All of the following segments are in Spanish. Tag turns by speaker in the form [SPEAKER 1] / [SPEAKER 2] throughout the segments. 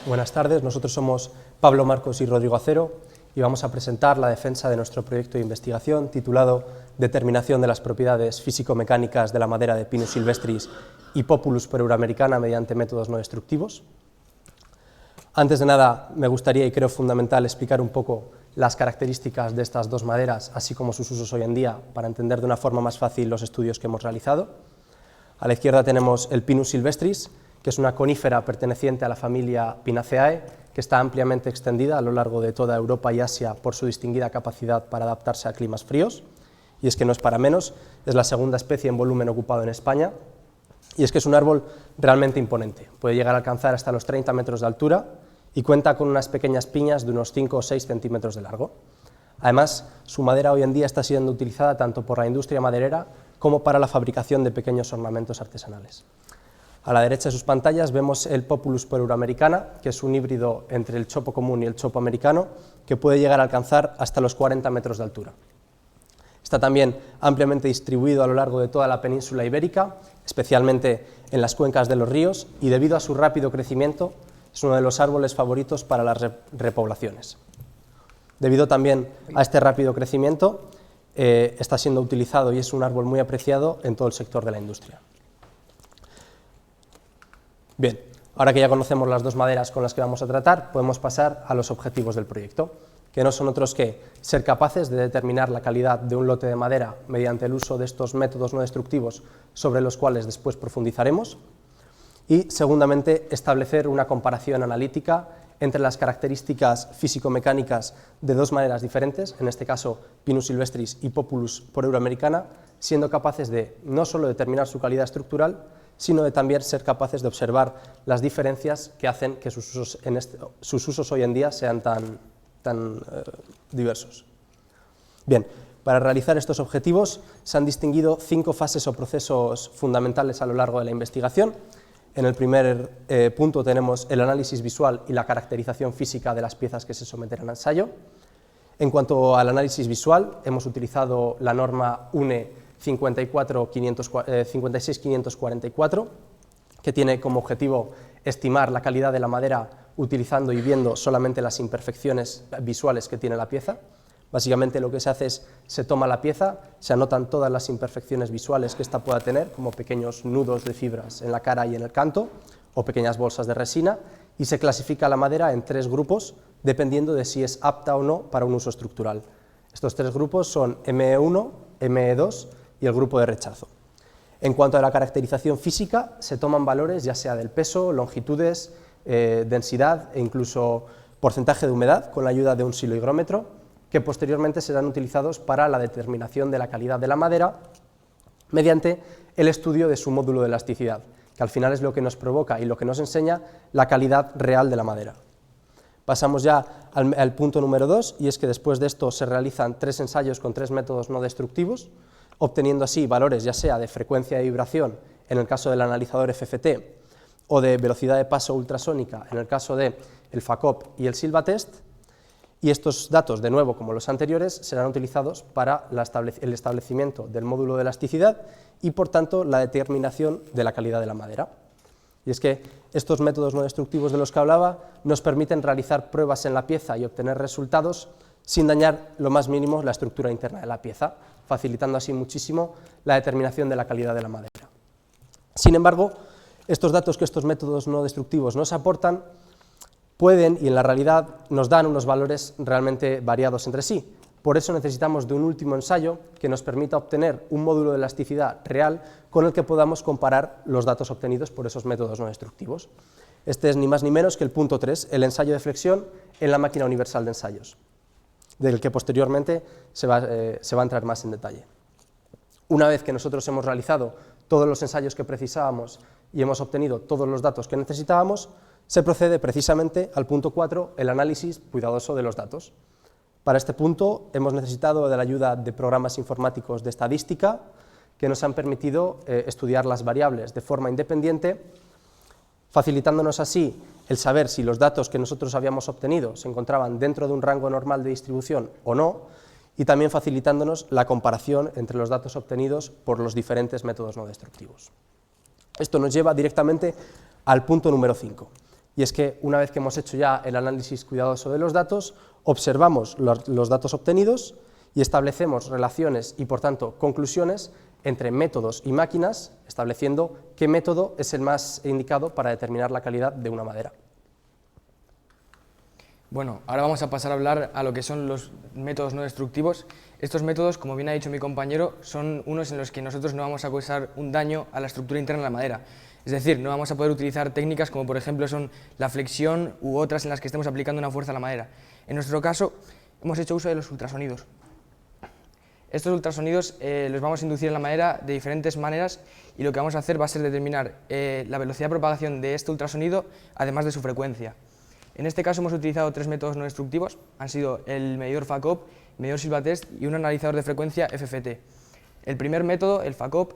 [SPEAKER 1] Buenas tardes, nosotros somos Pablo Marcos y Rodrigo Acero y vamos a presentar la defensa de nuestro proyecto de investigación titulado Determinación de las propiedades físico-mecánicas de la madera de Pinus sylvestris y Populus peruroamericana mediante métodos no destructivos. Antes de nada, me gustaría y creo fundamental explicar un poco las características de estas dos maderas, así como sus usos hoy en día, para entender de una forma más fácil los estudios que hemos realizado. A la izquierda tenemos el Pinus sylvestris, que es una conífera perteneciente a la familia Pinaceae, que está ampliamente extendida a lo largo de toda Europa y Asia por su distinguida capacidad para adaptarse a climas fríos, y es que no es para menos, es la segunda especie en volumen ocupado en España, y es que es un árbol realmente imponente, puede llegar a alcanzar hasta los 30 metros de altura y cuenta con unas pequeñas piñas de unos 5 o 6 centímetros de largo. Además, su madera hoy en día está siendo utilizada tanto por la industria maderera como para la fabricación de pequeños ornamentos artesanales. A la derecha de sus pantallas vemos el Populus peruroamericana, que es un híbrido entre el chopo común y el chopo americano, que puede llegar a alcanzar hasta los 40 metros de altura. Está también ampliamente distribuido a lo largo de toda la península ibérica, especialmente en las cuencas de los ríos, y debido a su rápido crecimiento es uno de los árboles favoritos para las repoblaciones. Debido también a este rápido crecimiento, está siendo utilizado y es un árbol muy apreciado en todo el sector de la industria. Bien, ahora que ya conocemos las dos maderas con las que vamos a tratar, podemos pasar a los objetivos del proyecto, que no son otros que ser capaces de determinar la calidad de un lote de madera mediante el uso de estos métodos no destructivos sobre los cuales después profundizaremos, y, segundamente, establecer una comparación analítica entre las características físico-mecánicas de dos maderas diferentes, en este caso Pinus sylvestris y Populus peruroamericana, siendo capaces de no solo determinar su calidad estructural, sino de también ser capaces de observar las diferencias que hacen que sus usos hoy en día sean tan diversos. Bien, para realizar estos objetivos se han distinguido 5 fases o procesos fundamentales a lo largo de la investigación. En el primer punto tenemos el análisis visual y la caracterización física de las piezas que se someterán a ensayo. En cuanto al análisis visual, hemos utilizado la norma UNE 56544, que tiene como objetivo estimar la calidad de la madera utilizando y viendo solamente las imperfecciones visuales que tiene la pieza. Básicamente lo que se hace es, se toma la pieza, se anotan todas las imperfecciones visuales que ésta pueda tener, como pequeños nudos de fibras en la cara y en el canto, o pequeñas bolsas de resina, y se clasifica la madera en 3 grupos, dependiendo de si es apta o no para un uso estructural. Estos 3 grupos son ME1, ME2 y el grupo de rechazo. En cuanto a la caracterización física, se toman valores ya sea del peso, longitudes, densidad e incluso porcentaje de humedad con la ayuda de un silohigrómetro, que posteriormente serán utilizados para la determinación de la calidad de la madera mediante el estudio de su módulo de elasticidad, que al final es lo que nos provoca y lo que nos enseña la calidad real de la madera. Pasamos ya al punto número 2, y es que después de esto se realizan 3 ensayos con 3 métodos no destructivos, obteniendo así valores ya sea de frecuencia de vibración en el caso del analizador FFT o de velocidad de paso ultrasónica en el caso del FACOP y el Silvatest, y estos datos, de nuevo como los anteriores, serán utilizados para el establecimiento del módulo de elasticidad y por tanto la determinación de la calidad de la madera. Y es que estos métodos no destructivos de los que hablaba nos permiten realizar pruebas en la pieza y obtener resultados sin dañar lo más mínimo la estructura interna de la pieza, facilitando así muchísimo la determinación de la calidad de la madera. Sin embargo, estos datos que estos métodos no destructivos nos aportan pueden, y en la realidad nos dan unos valores realmente variados entre sí. Por eso necesitamos de un último ensayo que nos permita obtener un módulo de elasticidad real con el que podamos comparar los datos obtenidos por esos métodos no destructivos. Este es ni más ni menos que el punto 3, el ensayo de flexión en la máquina universal de ensayos, del que posteriormente se va a entrar más en detalle. Una vez que nosotros hemos realizado todos los ensayos que precisábamos y hemos obtenido todos los datos que necesitábamos, se procede precisamente al punto 4, el análisis cuidadoso de los datos. Para este punto hemos necesitado de la ayuda de programas informáticos de estadística que nos han permitido estudiar las variables de forma independiente, facilitándonos así el saber si los datos que nosotros habíamos obtenido se encontraban dentro de un rango normal de distribución o no, y también facilitándonos la comparación entre los datos obtenidos por los diferentes métodos no destructivos. Esto nos lleva directamente al punto número 5, y es que una vez que hemos hecho ya el análisis cuidadoso de los datos, observamos los datos obtenidos y establecemos relaciones y, por tanto, conclusiones entre métodos y máquinas, estableciendo qué método es el más indicado para determinar la calidad de una madera.
[SPEAKER 2] Bueno, ahora vamos a pasar a hablar a lo que son los métodos no destructivos. Estos métodos, como bien ha dicho mi compañero, son unos en los que nosotros no vamos a causar un daño a la estructura interna de la madera. Es decir, no vamos a poder utilizar técnicas como por ejemplo son la flexión u otras en las que estemos aplicando una fuerza a la madera. En nuestro caso, hemos hecho uso de los ultrasonidos. Estos ultrasonidos los vamos a inducir en la madera de diferentes maneras y lo que vamos a hacer va a ser determinar la velocidad de propagación de este ultrasonido, además de su frecuencia. En este caso hemos utilizado 3 métodos no destructivos, han sido el medidor FACOP, el medidor Silvatest y un analizador de frecuencia FFT. El primer método, el FACOP,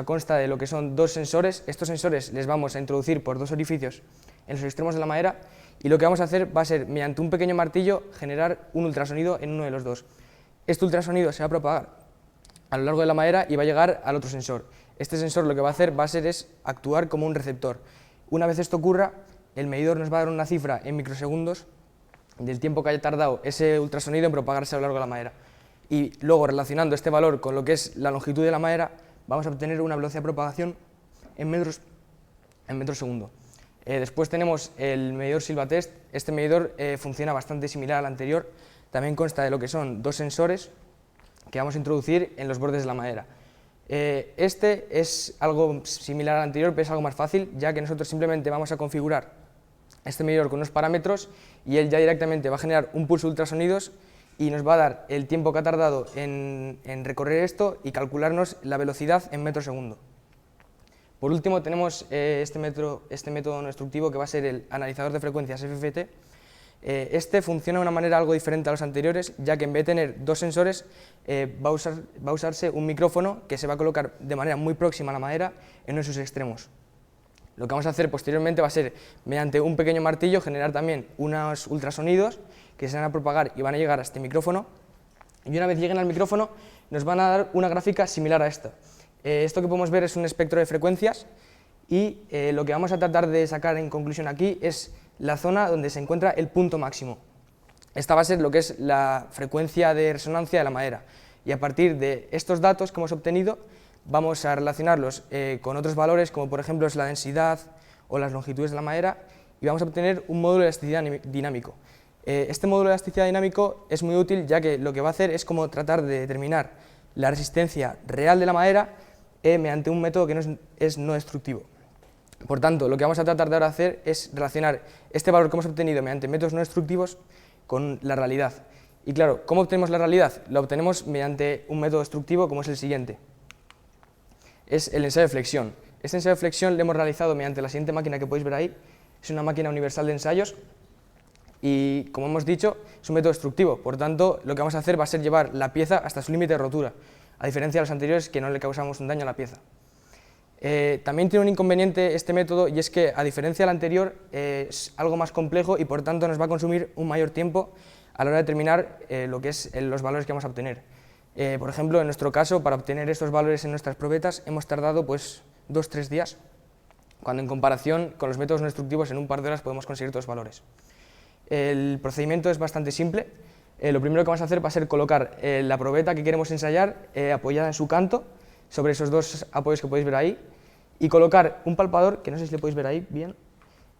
[SPEAKER 2] consta de lo que son 2 sensores. Estos sensores les vamos a introducir por 2 orificios en los extremos de la madera y lo que vamos a hacer va a ser, mediante un pequeño martillo, generar un ultrasonido en uno de los dos. Este ultrasonido se va a propagar a lo largo de la madera y va a llegar al otro sensor. Este sensor lo que va a hacer es actuar como un receptor. Una vez esto ocurra, el medidor nos va a dar una cifra en microsegundos del tiempo que haya tardado ese ultrasonido en propagarse a lo largo de la madera. Y luego, relacionando este valor con lo que es la longitud de la madera, vamos a obtener una velocidad de propagación en metros segundo. Después tenemos el medidor Silvatest. Este medidor funciona bastante similar al anterior. También consta de lo que son 2 sensores que vamos a introducir en los bordes de la madera. Este es algo similar al anterior, pero es algo más fácil, ya que nosotros simplemente vamos a configurar este medidor con unos parámetros y él ya directamente va a generar un pulso de ultrasonidos y nos va a dar el tiempo que ha tardado en recorrer esto y calcularnos la velocidad en metros segundo. Por último tenemos este método no destructivo, que va a ser el analizador de frecuencias FFT. Este funciona de una manera algo diferente a los anteriores, ya que en vez de tener 2 sensores va a usarse un micrófono que se va a colocar de manera muy próxima a la madera en uno de sus extremos. Lo que vamos a hacer posteriormente va a ser, mediante un pequeño martillo, generar también unos ultrasonidos que se van a propagar y van a llegar a este micrófono, y una vez lleguen al micrófono nos van a dar una gráfica similar a esta. Esto que podemos ver es un espectro de frecuencias y lo que vamos a tratar de sacar en conclusión aquí es la zona donde se encuentra el punto máximo. Esta va a ser lo que es la frecuencia de resonancia de la madera, y a partir de estos datos que hemos obtenido vamos a relacionarlos con otros valores, como por ejemplo es la densidad o las longitudes de la madera, y vamos a obtener un módulo de elasticidad dinámico. Este módulo de elasticidad dinámico es muy útil, ya que lo que va a hacer es como tratar de determinar la resistencia real de la madera mediante un método que no es no destructivo. Por tanto, lo que vamos a tratar de ahora hacer es relacionar este valor que hemos obtenido mediante métodos no destructivos con la realidad. Y claro, ¿cómo obtenemos la realidad? La obtenemos mediante un método destructivo, como es el siguiente. Es el ensayo de flexión. Este ensayo de flexión lo hemos realizado mediante la siguiente máquina que podéis ver ahí. Es una máquina universal de ensayos y, como hemos dicho, es un método destructivo. Por tanto, lo que vamos a hacer va a ser llevar la pieza hasta su límite de rotura, a diferencia de los anteriores, que no le causamos un daño a la pieza. También tiene un inconveniente este método, y es que, a diferencia del anterior, es algo más complejo y por tanto nos va a consumir un mayor tiempo a la hora de determinar lo que es los valores que vamos a obtener. Por ejemplo, en nuestro caso, para obtener estos valores en nuestras probetas hemos tardado 2-3 días, cuando en comparación con los métodos no destructivos en un par de horas podemos conseguir estos valores. El procedimiento es bastante simple. Lo primero que vamos a hacer va a ser colocar la probeta que queremos ensayar apoyada en su canto, sobre esos 2 apoyos que podéis ver ahí, y colocar un palpador, que no sé si le podéis ver ahí bien,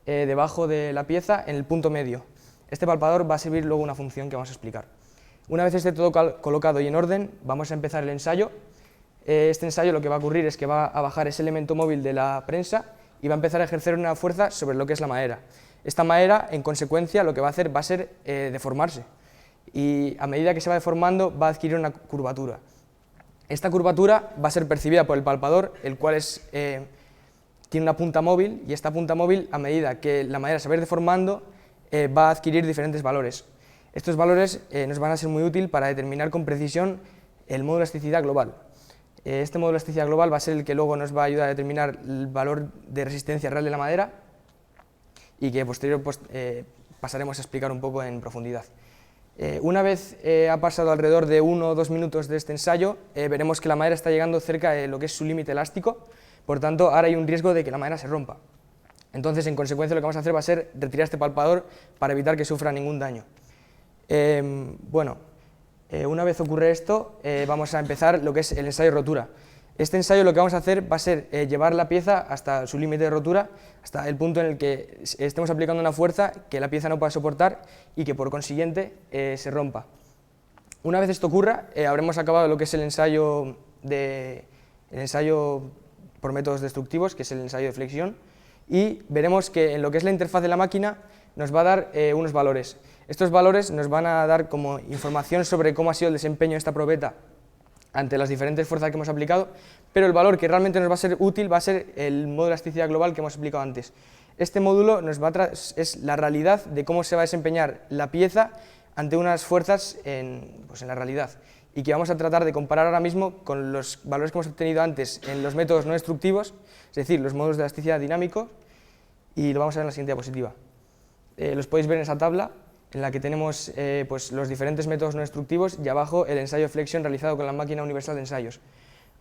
[SPEAKER 2] debajo de la pieza en el punto medio. Este palpador va a servir luego una función que vamos a explicar. Una vez esté todo colocado y en orden, vamos a empezar el ensayo. Este ensayo lo que va a ocurrir es que va a bajar ese elemento móvil de la prensa y va a empezar a ejercer una fuerza sobre lo que es la madera. Esta madera, en consecuencia, lo que va a hacer va a ser deformarse, y a medida que se va deformando va a adquirir una curvatura. Esta curvatura va a ser percibida por el palpador, el cual tiene una punta móvil, y esta punta móvil, a medida que la madera se va a ir deformando, va a adquirir diferentes valores. Estos valores nos van a ser muy útiles para determinar con precisión el módulo de elasticidad global. Este módulo de elasticidad global va a ser el que luego nos va a ayudar a determinar el valor de resistencia real de la madera, y que posteriormente pasaremos a explicar un poco en profundidad. Una vez ha pasado alrededor de 1 o 2 minutos de este ensayo, veremos que la madera está llegando cerca de lo que es su límite elástico, por tanto ahora hay un riesgo de que la madera se rompa. Entonces, en consecuencia, lo que vamos a hacer va a ser retirar este palpador para evitar que sufra ningún daño. Una vez ocurre esto, vamos a empezar lo que es el ensayo de rotura. Este ensayo lo que vamos a hacer va a ser llevar la pieza hasta su límite de rotura, hasta el punto en el que estemos aplicando una fuerza que la pieza no pueda soportar y que por consiguiente se rompa. Una vez esto ocurra, habremos acabado lo que es el ensayo por métodos destructivos, que es el ensayo de flexión, y veremos que en lo que es la interfaz de la máquina nos va a dar unos valores. Estos valores nos van a dar como información sobre cómo ha sido el desempeño de esta probeta ante las diferentes fuerzas que hemos aplicado, pero el valor que realmente nos va a ser útil va a ser el módulo de elasticidad global que hemos explicado antes. Este módulo es la realidad de cómo se va a desempeñar la pieza ante unas fuerzas en la realidad, y que vamos a tratar de comparar ahora mismo con los valores que hemos obtenido antes en los métodos no destructivos, es decir, los módulos de elasticidad dinámicos, y lo vamos a ver en la siguiente diapositiva. Los podéis ver en esa tabla, en la que tenemos los diferentes métodos no destructivos y abajo el ensayo de flexión realizado con la máquina universal de ensayos.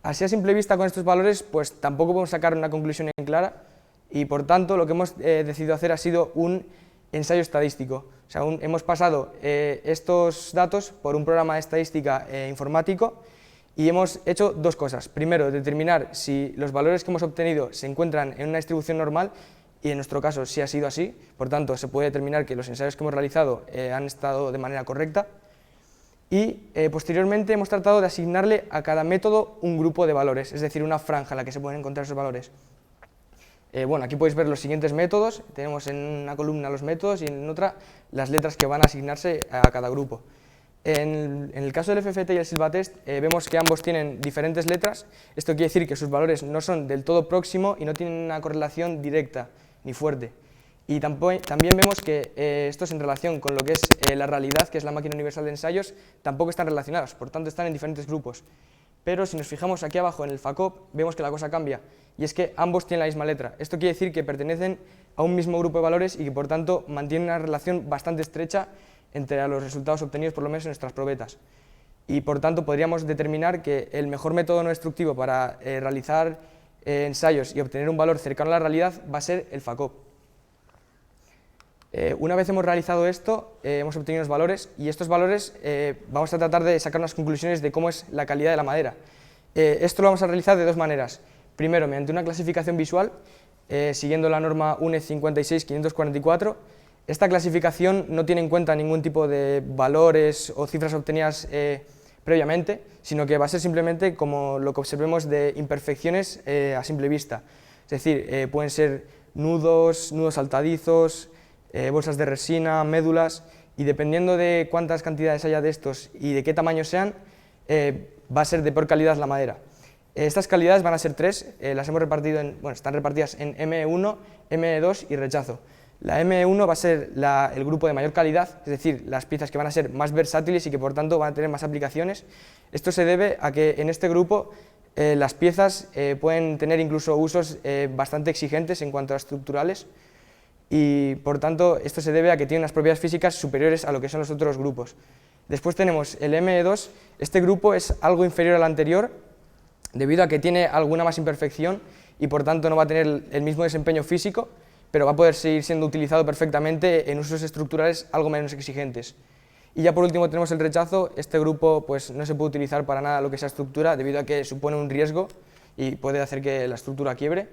[SPEAKER 2] Así a simple vista con estos valores pues tampoco podemos sacar una conclusión en clara, y por tanto lo que hemos decidido hacer ha sido un ensayo estadístico. O sea, hemos pasado estos datos por un programa de estadística informático y hemos hecho dos cosas. Primero, determinar si los valores que hemos obtenido se encuentran en una distribución normal, y en nuestro caso sí ha sido así, por tanto se puede determinar que los ensayos que hemos realizado han estado de manera correcta, y posteriormente hemos tratado de asignarle a cada método un grupo de valores, es decir, una franja en la que se pueden encontrar esos valores. Aquí podéis ver los siguientes métodos, tenemos en una columna los métodos y en otra las letras que van a asignarse a cada grupo. En el caso del FFT y el Silvatest vemos que ambos tienen diferentes letras. Esto quiere decir que sus valores no son del todo próximos y no tienen una correlación directa ni fuerte. Y también vemos que estos, en relación con lo que es la realidad, que es la máquina universal de ensayos, tampoco están relacionados, por tanto están en diferentes grupos. Pero si nos fijamos aquí abajo en el FACOP, vemos que la cosa cambia, y es que ambos tienen la misma letra. Esto quiere decir que pertenecen a un mismo grupo de valores y que por tanto mantienen una relación bastante estrecha entre los resultados obtenidos por lo menos en nuestras probetas. Y por tanto podríamos determinar que el mejor método no destructivo para realizar ensayos y obtener un valor cercano a la realidad va a ser el FACOP. Una vez hemos realizado esto, hemos obtenido los valores, y estos valores vamos a tratar de sacar unas conclusiones de cómo es la calidad de la madera. Esto lo vamos a realizar de dos maneras. Primero, mediante una clasificación visual, siguiendo la norma UNE 56544. Esta clasificación no tiene en cuenta ningún tipo de valores o cifras obtenidas previamente, sino que va a ser simplemente como lo que observemos de imperfecciones a simple vista. Es decir, pueden ser nudos saltadizos, bolsas de resina, médulas, y dependiendo de cuántas cantidades haya de estos y de qué tamaño sean, va a ser de peor calidad la madera. Estas calidades van a ser tres, las hemos repartido están repartidas en ME1, ME2 y rechazo. La ME1 va a ser el grupo de mayor calidad, es decir, las piezas que van a ser más versátiles y que por tanto van a tener más aplicaciones. Esto se debe a que en este grupo las piezas pueden tener incluso usos bastante exigentes en cuanto a estructurales, y por tanto esto se debe a que tiene unas propiedades físicas superiores a lo que son los otros grupos. Después tenemos el ME2, este grupo es algo inferior al anterior debido a que tiene alguna más imperfección y por tanto no va a tener el mismo desempeño físico, pero va a poder seguir siendo utilizado perfectamente en usos estructurales algo menos exigentes. Y ya por último tenemos el rechazo. Este grupo pues no se puede utilizar para nada lo que sea estructura debido a que supone un riesgo y puede hacer que la estructura quiebre.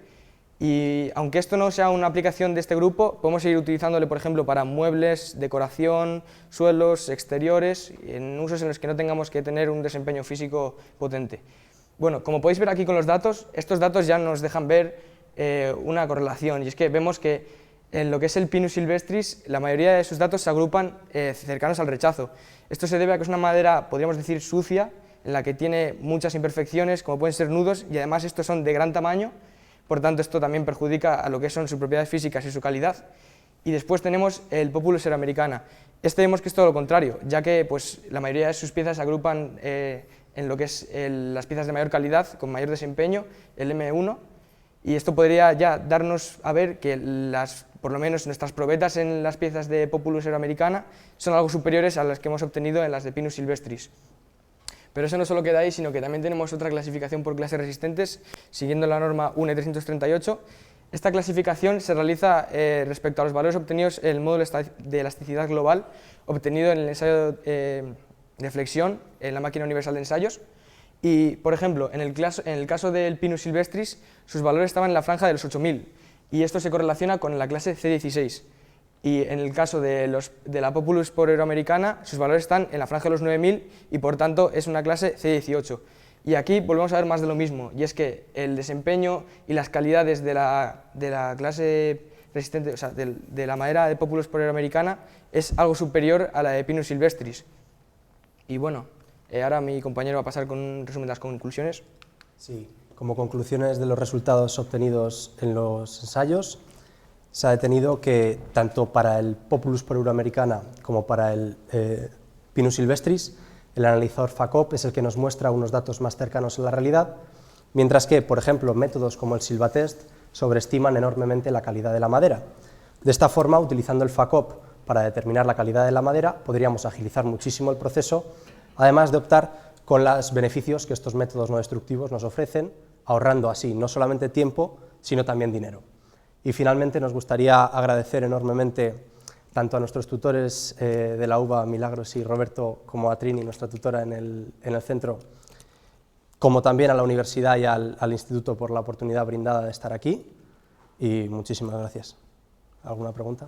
[SPEAKER 2] Y aunque esto no sea una aplicación de este grupo, podemos seguir utilizándole, por ejemplo, para muebles, decoración, suelos, exteriores, en usos en los que no tengamos que tener un desempeño físico potente. Bueno, como podéis ver aquí con los datos, estos datos ya nos dejan ver una correlación, y es que vemos que en lo que es el Pinus silvestris la mayoría de sus datos se agrupan cercanos al rechazo. Esto se debe a que es una madera, podríamos decir, sucia, en la que tiene muchas imperfecciones, como pueden ser nudos, y además estos son de gran tamaño. Por tanto, esto también perjudica a lo que son sus propiedades físicas y su calidad. Y después tenemos el Populus seramericana. Este vemos que es todo lo contrario, ya que pues, la mayoría de sus piezas se agrupan en lo que es las piezas de mayor calidad, con mayor desempeño, el M1, y esto podría ya darnos a ver que por lo menos nuestras probetas en las piezas de Populus seramericana son algo superiores a las que hemos obtenido en las de Pinus silvestris. Pero eso no solo queda ahí, sino que también tenemos otra clasificación por clases resistentes, siguiendo la norma UNE 338. Esta clasificación se realiza respecto a los valores obtenidos en el módulo de elasticidad global obtenido en el ensayo de flexión en la máquina universal de ensayos. Y, por ejemplo, en el caso del Pinus silvestris, sus valores estaban en la franja de los 8000, y esto se correlaciona con la clase C16. Y en el caso de la Populus poroamericana, sus valores están en la franja de los 9000 y por tanto es una clase C18. Y aquí volvemos a ver más de lo mismo, y es que el desempeño y las calidades de la clase resistente, o sea, de la madera de Populus poroamericana es algo superior a la de Pinus silvestris. Y bueno, ahora mi compañero va a pasar con un resumen de las conclusiones.
[SPEAKER 1] Sí, como conclusiones de los resultados obtenidos en los ensayos, se ha detenido que tanto para el Populus poroamericana como para el Pinus silvestris, el analizador FACOP es el que nos muestra unos datos más cercanos a la realidad, mientras que, por ejemplo, métodos como el Silvatest sobreestiman enormemente la calidad de la madera. De esta forma, utilizando el FACOP para determinar la calidad de la madera, podríamos agilizar muchísimo el proceso, además de optar con los beneficios que estos métodos no destructivos nos ofrecen, ahorrando así no solamente tiempo, sino también dinero. Y finalmente nos gustaría agradecer enormemente tanto a nuestros tutores de la UBA, Milagros y Roberto, como a Trini, nuestra tutora en el centro, como también a la universidad y al instituto por la oportunidad brindada de estar aquí, y muchísimas gracias. ¿Alguna pregunta?